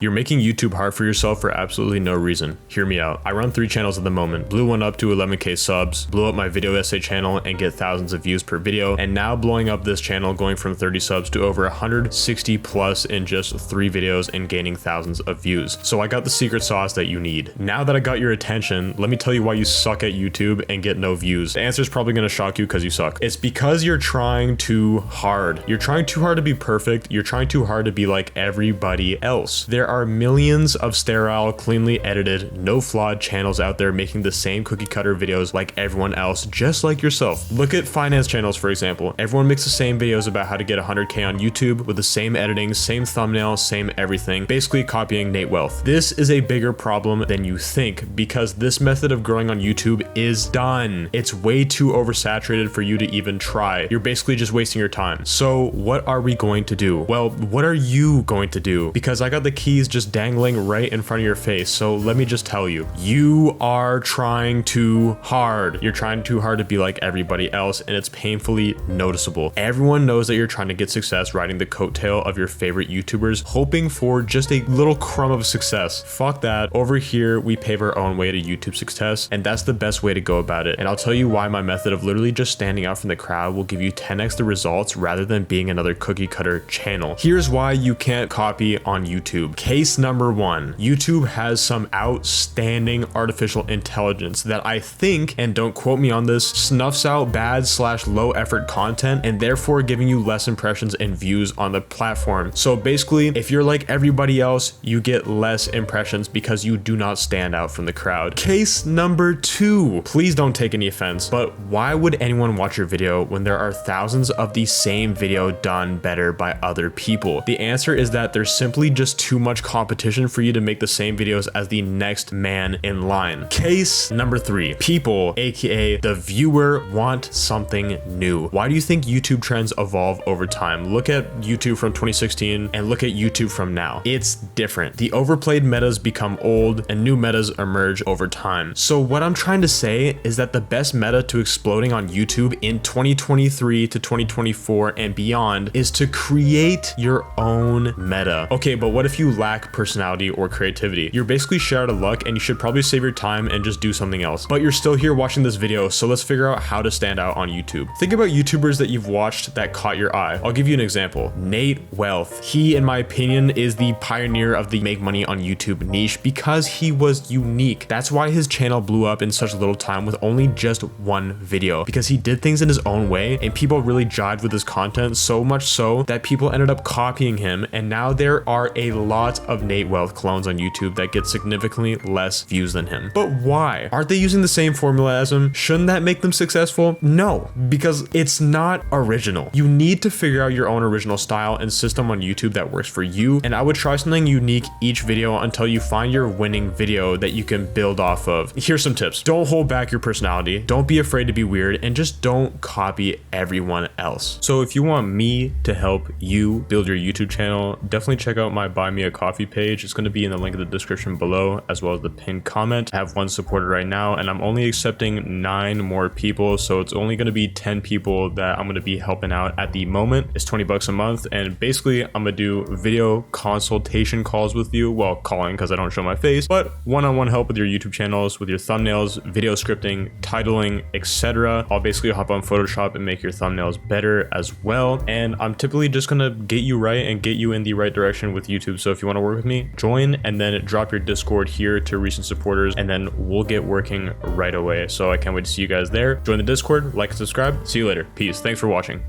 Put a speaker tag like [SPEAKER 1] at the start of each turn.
[SPEAKER 1] You're making YouTube hard for yourself for absolutely no reason. Hear me out. I run 3 channels at the moment. Blew one up to 11k subs, blew up my video essay channel and get thousands of views per video, and now blowing up this channel going from 30 subs to over 160 plus in just 3 videos and gaining thousands of views. So I got the secret sauce that you need. Now that I got your attention, let me tell you why you suck at YouTube and get no views. The answer is probably gonna shock you because you suck. It's because you're trying too hard. You're trying too hard to be perfect. You're trying too hard to be like everybody else. There are millions of sterile, cleanly edited, no flawed channels out there making the same cookie cutter videos like everyone else, just like yourself. Look at finance channels, for example. Everyone makes the same videos about how to get 100k on YouTube with the same editing, same thumbnail, same everything, basically copying Nate Wealth. This is a bigger problem than you think because this method of growing on YouTube is done. It's way too oversaturated for you to even try. You're basically just wasting your time. So what are we going to do? Well, what are you going to do? Because I got the keys just dangling right in front of your face. So let me just tell you, you are trying too hard. You're trying too hard to be like everybody else, and it's painfully noticeable. Everyone knows that you're trying to get success riding the coattail of your favorite YouTubers, hoping for just a little crumb of success. Fuck that. Over here, we pave our own way to YouTube success, and that's the best way to go about it. And I'll tell you why my method of literally just standing out from the crowd will give you 10x the results rather than being another cookie cutter channel. Here's why you can't copy on YouTube. Case number 1, YouTube has some outstanding artificial intelligence that I think, and don't quote me on this, snuffs out bad/low effort content and therefore giving you less impressions and views on the platform. So basically, if you're like everybody else, you get less impressions because you do not stand out from the crowd. Case number 2, please don't take any offense, but why would anyone watch your video when there are thousands of the same video done better by other people? The answer is that there's simply just too much competition for you to make the same videos as the next man in line. Case number 3, people, aka the viewer, want something new. Why do you think YouTube trends evolve over time? Look at YouTube from 2016 and look at YouTube from now. It's different. The overplayed metas become old and new metas emerge over time. So what I'm trying to say is that the best meta to exploding on YouTube in 2023 to 2024 and beyond is to create your own meta. Okay, but what if you lack personality or creativity? You're basically shit out of luck and you should probably save your time and just do something else. But you're still here watching this video, so let's figure out how to stand out on YouTube. Think about YouTubers that you've watched that caught your eye. I'll give you an example. Nate Wealth. He, in my opinion, is the pioneer of the make money on YouTube niche because he was unique. That's why his channel blew up in such little time with only just one video, because he did things in his own way and people really jived with his content, so much so that people ended up copying him, and now there are a lot of Nate Wealth clones on YouTube that get significantly less views than him. But why? Aren't they using the same formula as him? Shouldn't that make them successful? No, because it's not original. You need to figure out your own original style and system on YouTube that works for you, and I would try something unique each video until you find your winning video that you can build off of. Here's some tips. Don't hold back your personality. Don't be afraid to be weird, and just don't copy everyone else. So if you want me to help you build your YouTube channel, definitely check out my Buy Me a Coffee page. It's going to be in the link in the description below, as well as the pinned comment. I have 1 supporter right now, and I'm only accepting 9 more people, so it's only going to be 10 people that I'm going to be helping out at the moment. It's 20 bucks a month, and basically I'm going to do video consultation calls with you. Well, calling because I don't show my face, but one-on-one help with your YouTube channels, with your thumbnails, video scripting, titling, etc. I'll basically hop on Photoshop and make your thumbnails better as well, and I'm typically just going to get you right and get you in the right direction with YouTube. So if you want to work with me, join and then drop your Discord here to recent supporters, and then we'll get working right away. So I can't wait to see you guys there. Join the Discord, like and subscribe. See you later. Peace. Thanks for watching.